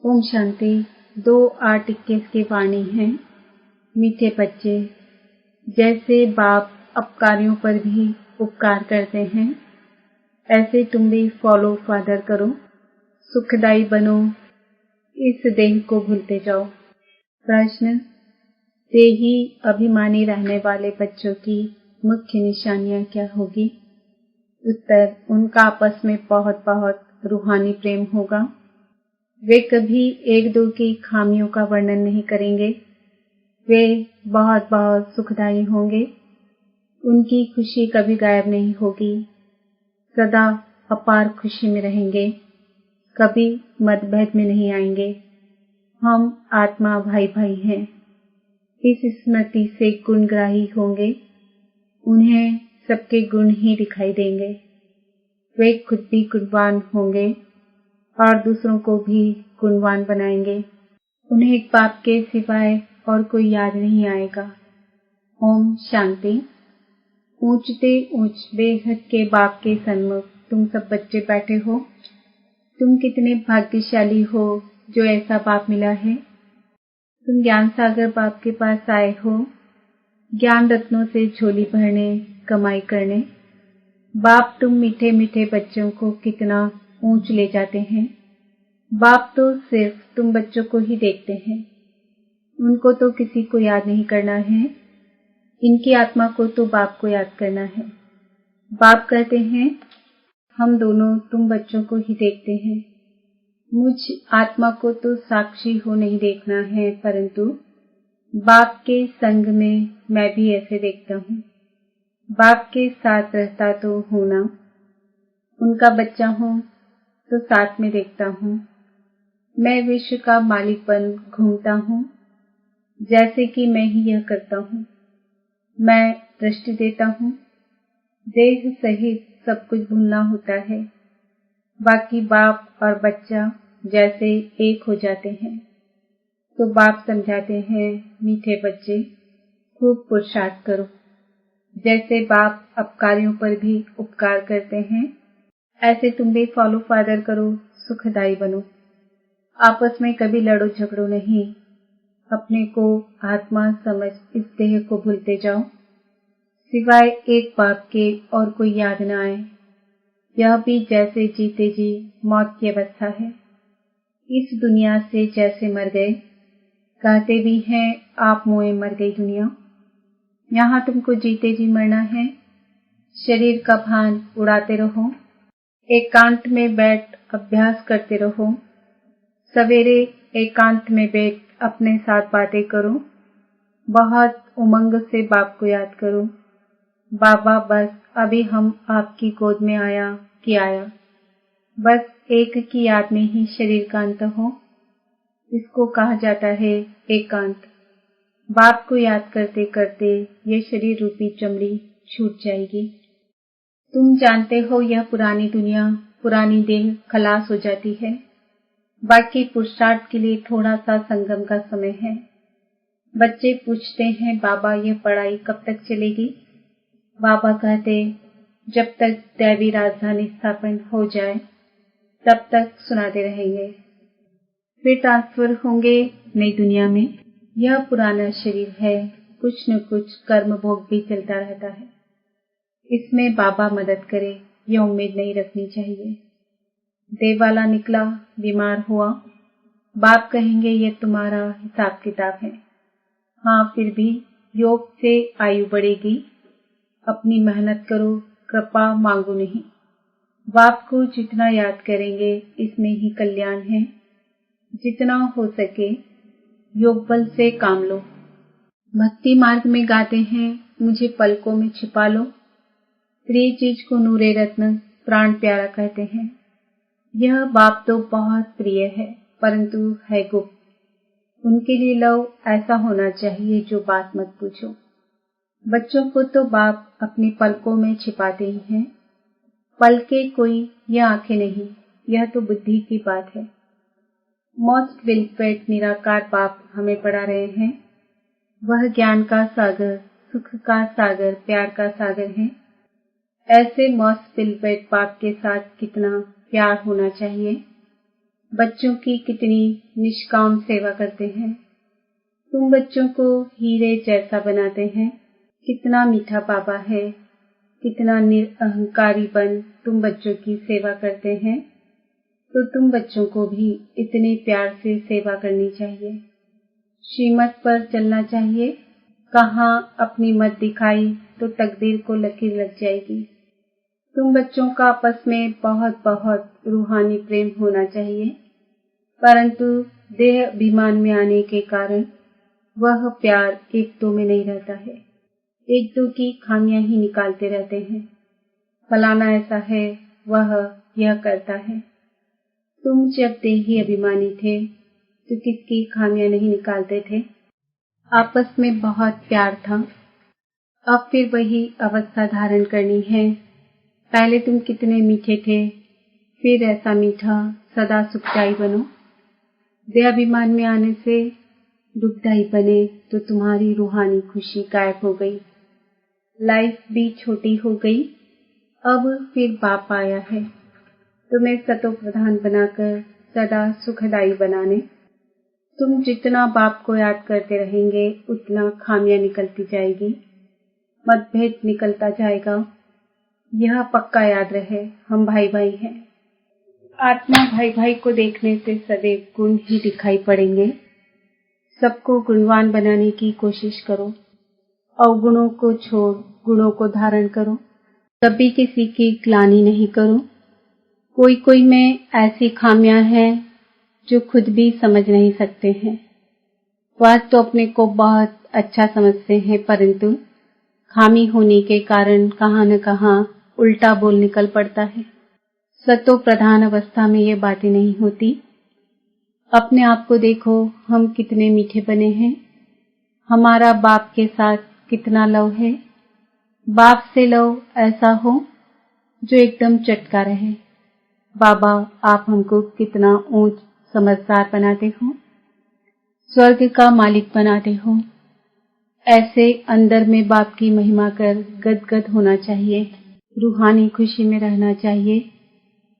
ओम शांति। 2-8-21 की वाणी है। मीठे बच्चे, जैसे बाप अपकारियों पर भी उपकार करते हैं, ऐसे तुम भी फॉलो फादर करो, सुखदाई बनो, इस देह को भूलते जाओ। प्रश्न: देही अभिमानी रहने वाले बच्चों की मुख्य निशानियां क्या होगी? उत्तर: उनका आपस में बहुत बहुत रूहानी प्रेम होगा। वे कभी एक दो की खामियों का वर्णन नहीं करेंगे। वे बहुत बहुत सुखदायी होंगे। उनकी खुशी कभी गायब नहीं होगी। सदा अपार खुशी में रहेंगे। कभी मतभेद में नहीं आएंगे। हम आत्मा भाई भाई हैं। इस स्मृति से गुणग्राही होंगे। उन्हें सबके गुण ही दिखाई देंगे। वे खुद भी गुणवान होंगे और दूसरों को भी गुणवान बनाएंगे। उन्हें एक बाप के सिवाय और कोई याद नहीं आएगा। ओम शांति। ऊंचते ऊंच बेहद के बाप के सन्मुख तुम सब बच्चे बैठे हो। तुम कितने भाग्यशाली हो जो ऐसा बाप मिला है। तुम ज्ञान सागर बाप के पास आए हो, ज्ञान रत्नों से झोली भरने, कमाई करने। बाप तुम मीठे मीठे बच्चों को कितना ऊंच ले जाते हैं। बाप तो सिर्फ तुम बच्चों को ही देखते हैं। उनको तो किसी को याद नहीं करना है। इनकी आत्मा को तो बाप को याद करना है। बाप कहते हैं, हम दोनों तुम बच्चों को ही देखते हैं। मुझ आत्मा को तो साक्षी हो नहीं देखना है, परंतु बाप के संग में मैं भी ऐसे देखता हूँ। बाप के साथ रहता तो हूँ ना, उनका बच्चा हूँ तो साथ में देखता हूँ। मैं विश्व का मालिक बन घूमता हूँ, जैसे कि मैं ही यह करता हूँ। मैं दृष्टि देता हूँ। देह सहित सब कुछ भूलना होता है। बाकी बाप और बच्चा जैसे एक हो जाते हैं। तो बाप समझाते हैं, मीठे बच्चे, खूब पुरुषार्थ करो। जैसे बाप अपकारियों पर भी उपकार करते हैं, ऐसे तुम भी फॉलो फादर करो, सुखदाई बनो। आपस में कभी लड़ो झगड़ो नहीं। अपने को आत्मा समझ इस देह को भूलते जाओ। सिवाय एक बाप के और कोई याद न आए। यह भी जैसे जीते जी मौत की अवस्था है। इस दुनिया से जैसे मर गए, कहते भी हैं आप मोए मर गई दुनिया। यहाँ तुमको जीते जी मरना है। शरीर का भान उड़ाते रहो। एकांत में बैठ अभ्यास करते रहो। सवेरे एकांत में बैठ अपने साथ बातें करो। बहुत उमंग से बाप को याद करो। बाबा, बस अभी हम आपकी गोद में आया कि आया। बस एक की याद में ही शरीर का अंत हो। इसको कहा जाता है एकांत। बाप को याद करते करते ये शरीर रूपी चमड़ी छूट जाएगी। तुम जानते हो यह पुरानी दुनिया, पुरानी देह खलास हो जाती है। बाकी पुरुषार्थ के लिए थोड़ा सा संगम का समय है। बच्चे पूछते हैं, बाबा यह पढ़ाई कब तक चलेगी? बाबा कहते, जब तक दैवी राजधानी स्थापन हो जाए तब तक सुनाते रहेंगे। फिर ट्रांसफर होंगे नई दुनिया में। यह पुराना शरीर है, कुछ न कुछ कर्म भोग भी चलता रहता है। इसमें बाबा मदद करे, यह उम्मीद नहीं रखनी चाहिए। देवाला निकला, बीमार हुआ, बाप कहेंगे यह तुम्हारा हिसाब किताब है। हाँ, फिर भी योग से आयु बढ़ेगी। अपनी मेहनत करो, कृपा मांगो नहीं। बाप को जितना याद करेंगे इसमें ही कल्याण है। जितना हो सके योग बल से काम लो। भक्ति मार्ग में गाते हैं, मुझे पलकों में छिपा लो। प्रिय चीज को नूरे रत्न प्राण प्यारा कहते हैं। यह बाप तो बहुत प्रिय है, परंतु है गुप्त। उनके लिए लव ऐसा होना चाहिए जो बात मत पूछो। बच्चों को तो बाप अपनी पलकों में छिपाते ही हैं। पलके कोई यह आंखें नहीं, यह तो बुद्धि की बात है। मोस्ट वेलफेड निराकार बाप हमें पढ़ा रहे हैं। वह ज्ञान का सागर, सुख का सागर, प्यार का सागर है। ऐसे मोस्ट वेलफेड बाप के साथ कितना प्यार होना चाहिए। बच्चों की कितनी निष्काम सेवा करते हैं। तुम बच्चों को हीरे जैसा बनाते हैं। कितना मीठा बाबा है, कितना निरअहंकारी बन तुम बच्चों की सेवा करते हैं। तो तुम बच्चों को भी इतने प्यार से सेवा करनी चाहिए। श्रीमत पर चलना चाहिए। कहाँ अपनी मत दिखाई तो तकदीर को लकीर लग जाएगी। तुम बच्चों का आपस में बहुत बहुत रूहानी प्रेम होना चाहिए, परंतु देह अभिमान में आने के कारण वह प्यार एक दो में नहीं रहता है। एक दो की खामियां ही निकालते रहते हैं। फलाना ऐसा है, वह यह करता है। तुम जब देही अभिमानी थे तो किसकी खामियां नहीं निकालते थे। आपस में बहुत प्यार था। अब फिर वही अवस्था धारण करनी है। पहले तुम कितने मीठे थे, फिर ऐसा मीठा सदा सुखदायी बनो। देहाभिमान में आने से दुखदायी बने तो तुम्हारी रूहानी खुशी गायब हो गई। लाइफ भी छोटी हो गई। अब फिर बाप आया है तुम्हें सतो प्रधान बनाकर सदा सुखदायी बनाने। तुम जितना बाप को याद करते रहेंगे उतना खामियां निकलती जाएगी, मतभेद निकलता जाएगा। यह पक्का याद रहे, हम भाई भाई हैं। आत्मा भाई भाई को देखने से सदैव गुण ही दिखाई पड़ेंगे। सबको गुणवान बनाने की कोशिश करो। अवगुणों को छोड़ गुणों को धारण करो। कभी किसी की ग्लानि नहीं करो। कोई कोई में ऐसी खामियां हैं जो खुद भी समझ नहीं सकते हैं। वह तो अपने को बहुत अच्छा समझते हैं, परंतु खामी होने के कारण कहां न कहां उल्टा बोल निकल पड़ता है। सतो प्रधान अवस्था में ये बातें नहीं होती। अपने आप को देखो, हम कितने मीठे बने हैं। हमारा बाप के साथ कितना लव है। बाप से लव ऐसा हो जो एकदम चटका रहे। बाबा, आप हमको कितना ऊंच समझदार बनाते हो, स्वर्ग का मालिक बनाते हो। ऐसे अंदर में बाप की महिमा कर गदगद होना चाहिए। रूहानी खुशी में रहना चाहिए।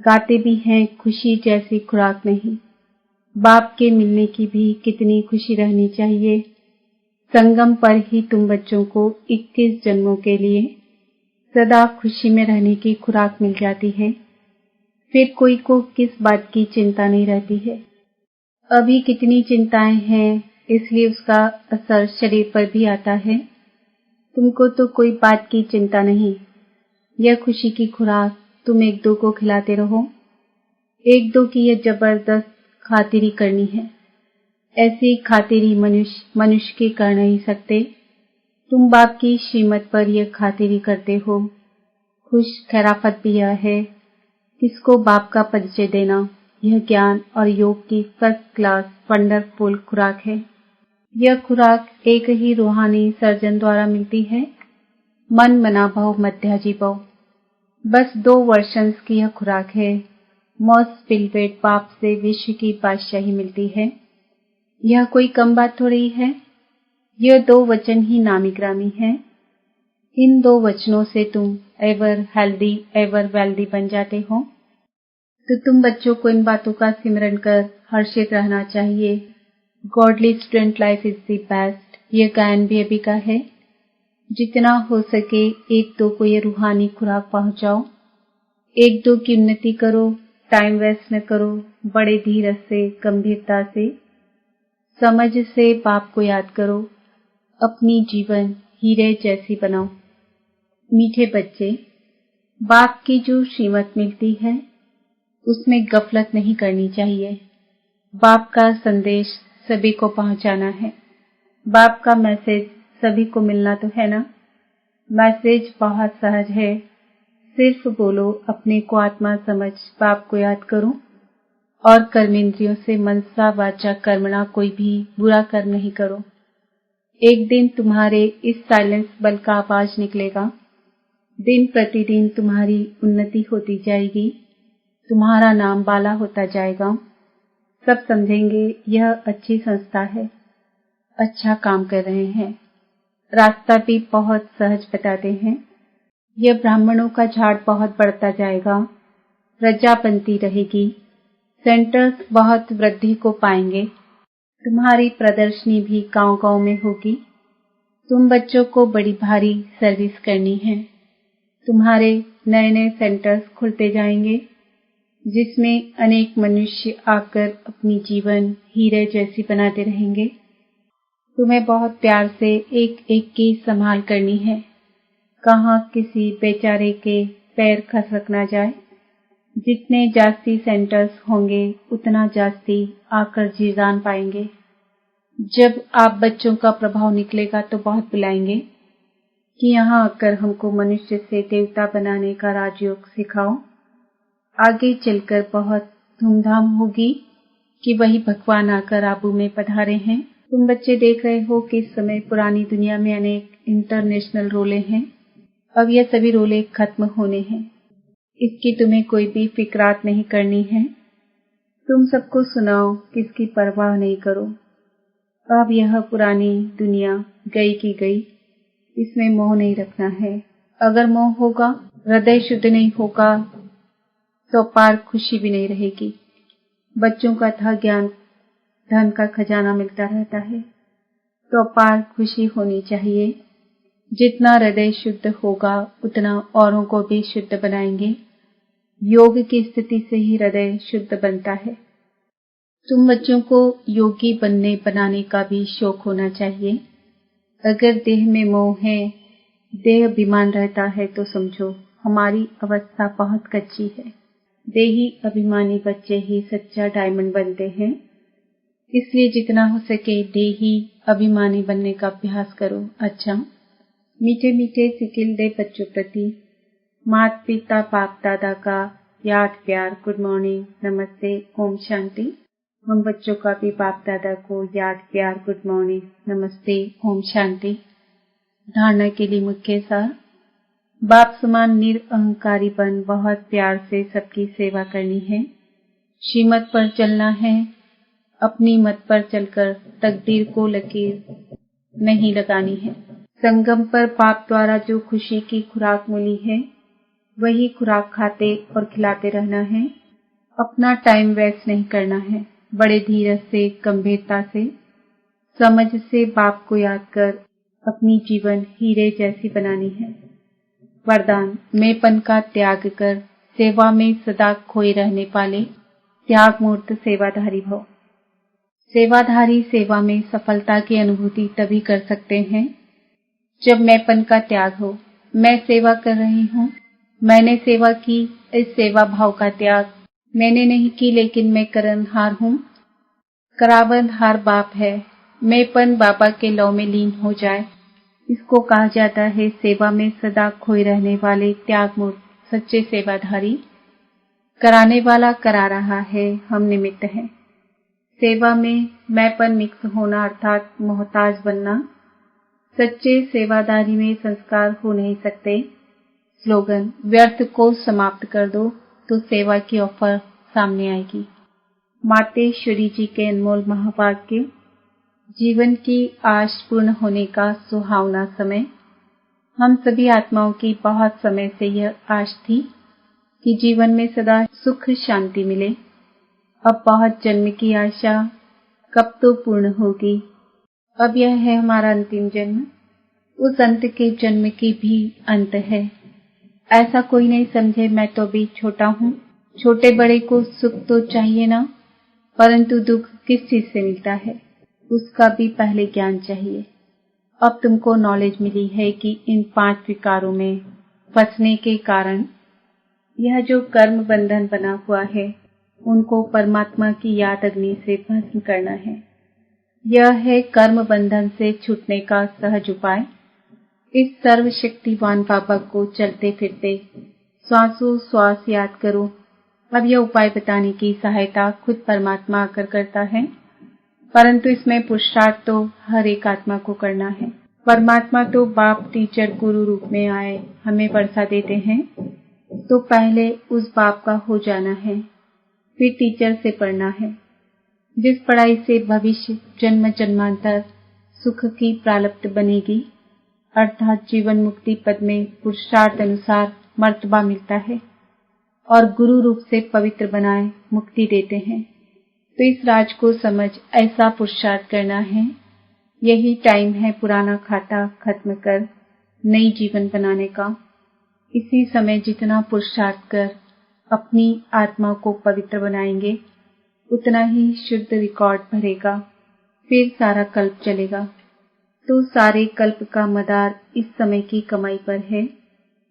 गाते भी हैं खुशी जैसी खुराक नहीं। बाप के मिलने की भी कितनी खुशी रहनी चाहिए। संगम पर ही तुम बच्चों को 21 जन्मों के लिए सदा खुशी में रहने की खुराक मिल जाती है। फिर कोई को किस बात की चिंता नहीं रहती है। अभी कितनी चिंताएं हैं, इसलिए उसका असर शरीर पर भी आता है। तुमको तो कोई बात की चिंता नहीं। यह खुशी की खुराक तुम एक दो को खिलाते रहो। एक दो की यह जबरदस्त खातिरी करनी है। ऐसी खातिरी मनुष्य की कर नहीं सकते। तुम बाप की श्रीमत पर यह खातिरी करते हो। खुश खैराफत भी यह है, किसको बाप का परिचय देना। यह ज्ञान और योग की फर्स्ट क्लास वंडरफुल खुराक है। यह खुराक एक ही रूहानी सर्जन द्वारा मिलती है। मन मना भव मध्याजी भव। बस 2 वर्षन्स की यह खुराक है। मोस्ट पिलवेट बाप से विश्व की बादशाही मिलती है। यह कोई कम बात थोड़ी है। यह 2 वचन ही नामी ग्रामी है। इन 2 वचनों से तुम एवर हेल्दी एवर वेल्दी बन जाते हो। तो तुम बच्चों को इन बातों का सिमरन कर हर्षित रहना चाहिए। Godly student life is the best. यह गायन भी अभी का है। जितना हो सके एक दो को ये रूहानी खुराक पहुंचाओ। एक दो की उन्नति करो। टाइम वेस्ट न करो। बड़े धीरज से, गंभीरता से, समझ से बाप को याद करो। अपनी जीवन हीरे जैसी बनाओ। मीठे बच्चे, बाप की जो श्रीमत मिलती है उसमें गफलत नहीं करनी चाहिए। बाप का संदेश सभी को पहुंचाना है। बाप का मैसेज सभी को मिलना तो है ना। मैसेज बहुत सहज है। सिर्फ बोलो, अपने को आत्मा समझ बाप को याद करो और कर्मेंद्रियों से मनसा वाचा कर्मणा कोई भी बुरा कर्म नहीं करो। एक दिन तुम्हारे इस साइलेंस बल का आवाज निकलेगा। दिन प्रतिदिन तुम्हारी उन्नति होती जाएगी। तुम्हारा नाम बाला होता जाएगा। सब समझेंगे यह अच्छी संस्था है, अच्छा काम कर रहे हैं। रास्ता भी बहुत सहज बताते हैं। यह ब्राह्मणों का झाड़ बहुत बढ़ता जाएगा। प्रजा बनती रहेगी। सेंटर्स बहुत वृद्धि को पाएंगे। तुम्हारी प्रदर्शनी भी गांव-गांव में होगी। तुम बच्चों को बड़ी भारी सर्विस करनी है। तुम्हारे नए नए सेंटर्स खुलते जाएंगे, जिसमें अनेक मनुष्य आकर अपनी जीवन हीरे जैसी बनाते रहेंगे। तुम्हें बहुत प्यार से एक एक की संभाल करनी है। कहाँ किसी बेचारे के पैर खसक ना जाए। जितने जास्ती सेंटर्स होंगे उतना जास्ती आकर जीजान पाएंगे। जब आप बच्चों का प्रभाव निकलेगा तो बहुत बुलाएंगे कि यहाँ आकर हमको मनुष्य से देवता बनाने का राजयोग सिखाओ। आगे चलकर बहुत धूमधाम होगी कि वही भगवान आकर आबू में पधारे हैं। तुम बच्चे देख रहे हो कि इस समय पुरानी दुनिया में अनेक इंटरनेशनल रोले हैं। अब यह सभी रोले खत्म होने हैं। इसकी तुम्हें कोई भी फिक्रात नहीं करनी है। तुम सबको सुनाओ, किसकी परवाह नहीं करो। अब यह पुरानी दुनिया गई की गई, इसमें मोह नहीं रखना है। अगर मोह होगा, हृदय शुद्ध नहीं होगा तो पार खुशी भी नहीं रहेगी। बच्चों का था ज्ञान धन का खजाना मिलता रहता है, तो पार खुशी होनी चाहिए। जितना हृदय शुद्ध होगा उतना औरों को भी शुद्ध बनाएंगे। योग की स्थिति से ही हृदय शुद्ध बनता है। तुम बच्चों को योगी बनाने का भी शौक होना चाहिए। अगर देह में मोह है, देह अभिमान रहता है तो समझो हमारी अवस्था बहुत कच्ची है। देही अभिमानी बच्चे ही सच्चा डायमंड बनते हैं। इसलिए जितना हो सके देही अभिमानी बनने का अभ्यास करो। अच्छा, मीठे मीठे सिकिल दे बच्चों प्रति माता पिता बाप दादा का याद प्यार, गुड मॉर्निंग, नमस्ते, ओम शांति। हम बच्चों का भी बाप दादा को याद प्यार, गुड मॉर्निंग, नमस्ते, ओम शांति। धारणा के लिए मुख्य सार, बाप समान निरअहंकारी बन बहुत प्यार से सबकी सेवा करनी है। श्रीमत पर चलना है। अपनी मत पर चलकर तकदीर को लकीर नहीं लगानी है। संगम पर बाप द्वारा जो खुशी की खुराक मिली है वही खुराक खाते और खिलाते रहना है। अपना टाइम वेस्ट नहीं करना है। बड़े धीरज से, गंभीरता से, समझ से बाप को याद कर अपनी जीवन हीरे जैसी बनानी है। वरदान, मैंपन का त्याग कर सेवा में सदा खोए रहने वाले त्याग मूर्त सेवाधारी भव। सेवाधारी सेवा में सफलता की अनुभूति तभी कर सकते हैं जब मैंपन का त्याग हो। मैं सेवा कर रही हूँ, मैंने सेवा की, इस सेवा भाव का त्याग मैंने नहीं की, लेकिन मैं करनहार हूँ। करावनहार बाप है। मैंपन बाबा के लौ में लीन हो जाए, इसको कहा जाता है सेवा में सदा खोए रहने वाले त्याग मूर्त सच्चे सेवाधारी। कराने वाला करा रहा है, हम निमित्त हैं। सेवा में मैंपन मिक्स होना अर्थात मोहताज बनना। सच्चे सेवादारी में संस्कार हो नहीं सकते। स्लोगन, व्यर्थ को समाप्त कर दो तो सेवा की ऑफर सामने आएगी। मातेश्वरी जी के अनमोल महावाक्य। जीवन की आश पूर्ण होने का सुहावना समय। हम सभी आत्माओं की बहुत समय से यह आश थी कि जीवन में सदा सुख शांति मिले। अब बहुत जन्म की आशा, कब तो पूर्ण होगी। अब यह है हमारा अंतिम जन्म। उस अंत के जन्म की भी अंत है। ऐसा कोई नहीं समझे मैं तो भी छोटा हूँ। छोटे बड़े को सुख तो चाहिए ना, परंतु दुख किस चीज से मिलता है उसका भी पहले ज्ञान चाहिए। अब तुमको नॉलेज मिली है कि इन 5 विकारों में फंसने के कारण यह जो कर्म बंधन बना हुआ है उनको परमात्मा की याद अग्नि से भस्म करना है। यह है कर्म बंधन से छूटने का सहज उपाय। इस सर्वशक्तिवान बाबा को चलते फिरते श्वासों श्वास याद करो। अब यह उपाय बताने की सहायता खुद परमात्मा आकर करता है, परंतु इसमें पुरुषार्थ तो हर एक आत्मा को करना है। परमात्मा तो बाप टीचर गुरु रूप में आए हमें वर्षा देते हैं, तो पहले उस बाप का हो जाना है, फिर टीचर से पढ़ना है। जिस पढ़ाई से भविष्य जन्म जन्मांतर सुख की प्राप्त बनेगी, अर्थात जीवन मुक्ति पद में पुरुषार्थ अनुसार मर्तबा मिलता है। और गुरु रूप से पवित्र बनाए मुक्ति देते हैं। तो इस राज को समझ ऐसा पुरुषार्थ करना है। यही टाइम है पुराना खाता खत्म कर नई जीवन बनाने का। इसी समय जितना पुरुषार्थ कर अपनी आत्मा को पवित्र बनाएंगे, उतना ही शुद्ध रिकॉर्ड भरेगा, फिर सारा कल्प चलेगा। तो सारे कल्प का मदार इस समय की कमाई पर है।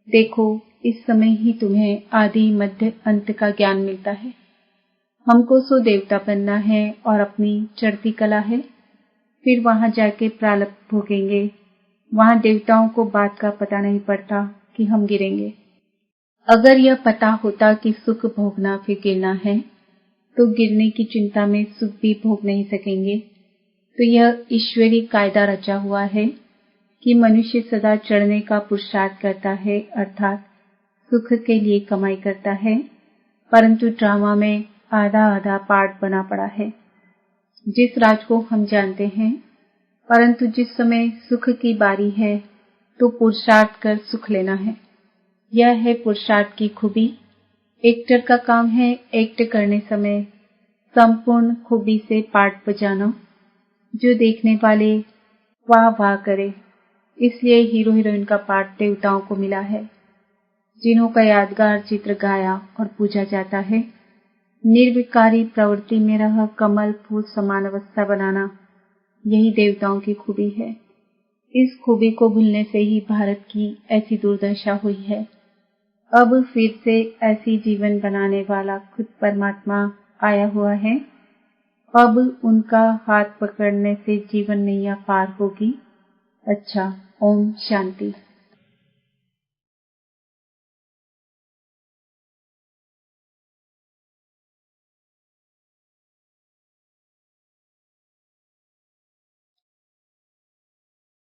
देखो, इस समय ही तुम्हें आदि मध्य अंत का ज्ञान मिलता है। हमको सो देवता बनना है और अपनी चढ़ती कला है। फिर वहां जाके प्रारब्ध भोगेंगे। वहां देवताओं को बात का पता नहीं पड़ता कि हम गिरेंगे। अगर यह पता होता कि सुख भोगना फिर गिरना है, तो गिरने की चिंता में सुख भी भोग नहीं सकेंगे। तो यह ईश्वरी कायदा रचा हुआ है कि मनुष्य सदा चढ़ने का पुरुषार्थ करता है, अर्थात सुख के लिए कमाई करता है, परंतु ड्रामा में आधा आधा पार्ट बना पड़ा है। जिस राज को हम जानते हैं, परंतु जिस समय सुख की बारी है तो पुरुषार्थ कर सुख लेना है। यह है पुरुषार्थ की खूबी। एक्टर का काम है एक्ट करने समय संपूर्ण खूबी से पार्ट बजाना, जो देखने वाले वाह वाह करे। इसलिए हीरो हीरोइन का पार्ट देवताओं को मिला है, जिन्हों का यादगार चित्र गाया और पूजा जाता है। निर्विकारी प्रवृत्ति में रह कमल फूल समान अवस्था बनाना, यही देवताओं की खूबी है। इस खूबी को भूलने से ही भारत की ऐसी दुर्दशा हुई है। अब फिर से ऐसी जीवन बनाने वाला खुद परमात्मा आया हुआ है। अब उनका हाथ पकड़ने से जीवन नैया पार होगी। अच्छा, ओम शांति।